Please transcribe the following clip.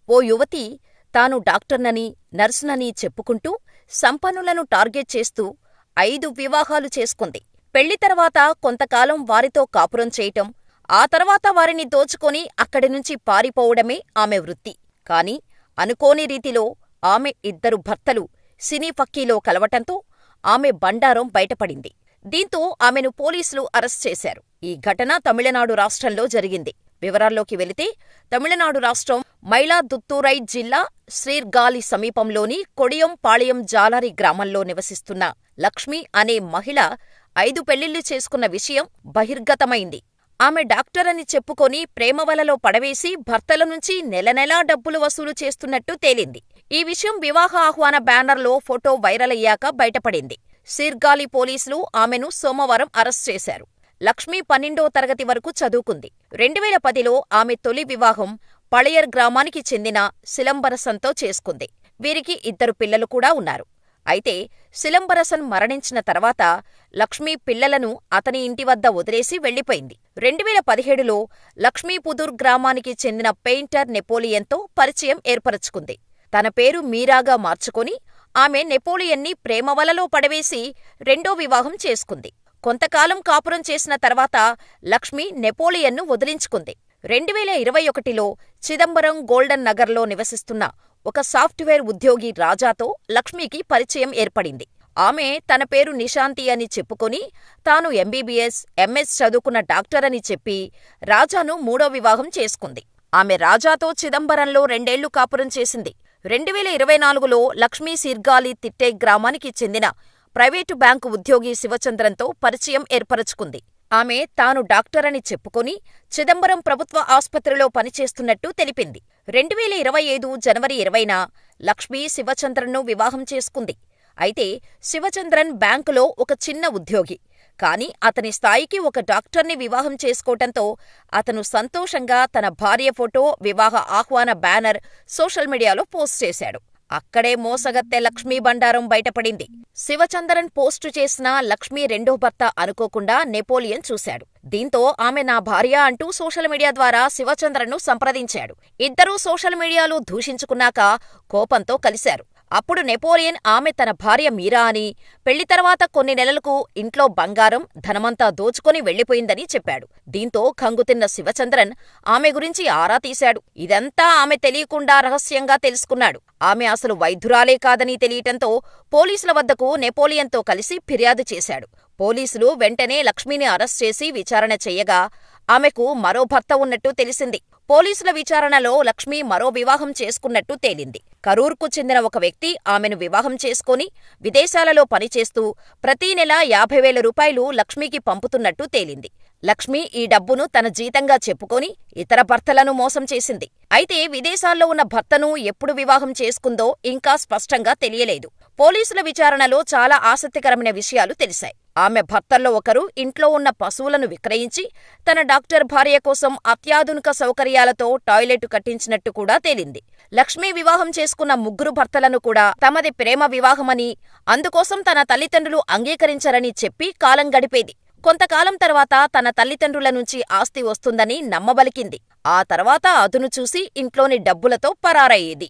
ఓ యువతి తాను డాక్టర్నని, నర్సునని చెప్పుకుంటూ సంపన్నులను టార్గెట్ చేస్తూ 5 వివాహాలు చేసుకుంది. పెళ్లి తర్వాత కొంతకాలం వారితో కాపురం చేయటం, ఆ తర్వాత వారిని దోచుకొని అక్కడినుంచి పారిపోవడమే ఆమె వృత్తి. కాని అనుకోని రీతిలో ఆమె 2 భర్తలు సినీ ఫక్కీలో కలవటంతో ఆమె బండారం బయటపడింది. దీంతో ఆమెను పోలీసులు అరెస్ట్ చేశారు. ఈ ఘటన తమిళనాడు రాష్ట్రంలో జరిగింది. వివరాల్లోకి వెళితే, తమిళనాడు రాష్ట్రం మైలాదుత్తూరై జిల్లా శ్రీర్గాలి సమీపంలోని కొడియం పాళయం జాలారి గ్రామంలో నివసిస్తున్న లక్ష్మి అనే మహిళ 5 పెళ్లిళ్లు చేసుకున్న విషయం బహిర్గతమైంది. ఆమె డాక్టరని చెప్పుకొని ప్రేమవలలో పడవేసి భర్తల నుంచి నెలనెలా డబ్బులు వసూలు చేస్తున్నట్టు తేలింది. ఈ విషయం వివాహ ఆహ్వాన బ్యానర్లో ఫోటో వైరల్ అయ్యాక బయటపడింది. శీర్గాలి పోలీసులు ఆమెను సోమవారం అరెస్ట్ చేశారు. లక్ష్మి 12వ తరగతి వరకు చదువుకుంది. 2010లో ఆమె తొలి వివాహం పళయర్ గ్రామానికి చెందిన సిలంబరసన్తో చేసుకుంది. వీరికి 2 పిల్లలు కూడా ఉన్నారు. అయితే సిలంబరసన్ మరణించిన తర్వాత లక్ష్మి పిల్లలను అతని ఇంటివద్ద వదిలేసి వెళ్లిపోయింది. 2017లో లక్ష్మీపుదూర్ గ్రామానికి చెందిన పెయింటర్ నెపోలియన్తో పరిచయం ఏర్పరచుకుంది. తన పేరు మీరాగా మార్చుకొని ఆమె నెపోలియన్ని ప్రేమవలలో పడవేసి 2వ వివాహం చేసుకుంది. కొంతకాలం కాపురం చేసిన తర్వాత లక్ష్మి నెపోలియన్ను వదిలించుకుంది. 2021లో చిదంబరం గోల్డెన్ నగర్లో నివసిస్తున్న ఒక సాఫ్ట్వేర్ ఉద్యోగి రాజాతో లక్ష్మికి పరిచయం ఏర్పడింది. ఆమె తన పేరు నిశాంతి అని చెప్పుకొని తాను ఎంబీబీఎస్, ఎంఎస్ చదువుకున్న డాక్టరని చెప్పి రాజాను 3వ వివాహం చేసుకుంది. ఆమె రాజాతో చిదంబరంలో 2 ఏళ్లు కాపురం చేసింది. 2024లో లక్ష్మీ శీర్గాలి తిట్టై గ్రామానికి చెందిన ప్రైవేటు బ్యాంకు ఉద్యోగి శివచంద్రన్తో పరిచయం ఏర్పరచుకుంది. ఆమె తాను డాక్టరని చెప్పుకొని చిదంబరం ప్రభుత్వ ఆస్పత్రిలో పనిచేస్తున్నట్టు తెలిపింది. 2025 జనవరి 20న లక్ష్మి శివచంద్రన్ను వివాహం చేసుకుంది. అయితే శివచంద్రన్ బ్యాంకులో ఒక చిన్న ఉద్యోగి. కాని అతని స్థాయికి ఒక డాక్టర్ని వివాహం చేసుకోవటంతో అతను సంతోషంగా తన భార్య ఫోటో, వివాహ ఆహ్వాన బ్యానర్ సోషల్ మీడియాలో పోస్ట్ చేశాడు. అక్కడే మోసగత్తె లక్ష్మీ బండారం బయటపడింది. శివచంద్రన్ పోస్టు చేసిన లక్ష్మీ 2వ భర్త అనుకోకుండా నెపోలియన్ చూశాడు. దీంతో ఆమె నా భార్య అంటూ సోషల్ మీడియా ద్వారా శివచంద్రన్ను సంప్రదించాడు. ఇద్దరూ సోషల్ మీడియాలో దూషించుకున్నాక కోపంతో కలిశారు. అప్పుడు నెపోలియన్ ఆమె తన భార్య మీరా అని, పెళ్లి తర్వాత కొన్ని నెలలకు ఇంట్లో బంగారం, ధనమంతా దోచుకొని వెళ్లిపోయిందని చెప్పాడు. దీంతో కంగుతిన్న శివచంద్రన్ ఆమె గురించి ఆరా తీశాడు. ఇదంతా ఆమె తెలియకుండా రహస్యంగా తెలుసుకున్నాడు. ఆమె అసలు వైద్యురాలే కాదని తెలియటంతో పోలీసుల వద్దకు నెపోలియన్తో కలిసి ఫిర్యాదు చేశాడు. పోలీసులు వెంటనే లక్ష్మిని అరెస్ట్ చేసి విచారణ చెయ్యగా ఆమెకు మరో భర్త ఉన్నట్టు తెలిసింది. పోలీసుల విచారణలో లక్ష్మి మరో వివాహం చేసుకున్నట్టు తేలింది. కరూర్కు చెందిన ఒక వ్యక్తి ఆమెను వివాహం చేసుకొని విదేశాలలో పనిచేస్తూ ప్రతీ నెల 50,000 రూపాయలు లక్ష్మికి పంపుతున్నట్టు తేలింది. లక్ష్మి ఈ డబ్బును తన జీతంగా చెప్పుకొని ఇతర భర్తలను మోసం చేసింది. అయితే విదేశాల్లో ఉన్న భర్తను ఎప్పుడు వివాహం చేసుకుందో ఇంకా స్పష్టంగా తెలియలేదు. పోలీసుల విచారణలో చాలా ఆసక్తికరమైన విషయాలు తెలిశాయి. ఆమె భర్తల్లో ఒకరు ఇంట్లో ఉన్న పశువులను విక్రయించి తన డాక్టర్ భార్య కోసం అత్యాధునిక సౌకర్యాలతో టాయిలెట్ కట్టించినట్టు కూడా తేలింది. లక్ష్మి వివాహం చేసుకున్న 3 భర్తలను కూడా తమది ప్రేమ వివాహమని, అందుకోసం తన తల్లిదండ్రులు అంగీకరించరని చెప్పి కాలం గడిపేది. కొంతకాలం తర్వాత తన తల్లిదండ్రుల నుంచి ఆస్తి వస్తుందని నమ్మబలికింది. ఆ తర్వాత అదును చూసి ఇంట్లోని డబ్బులతో పరారయ్యేది.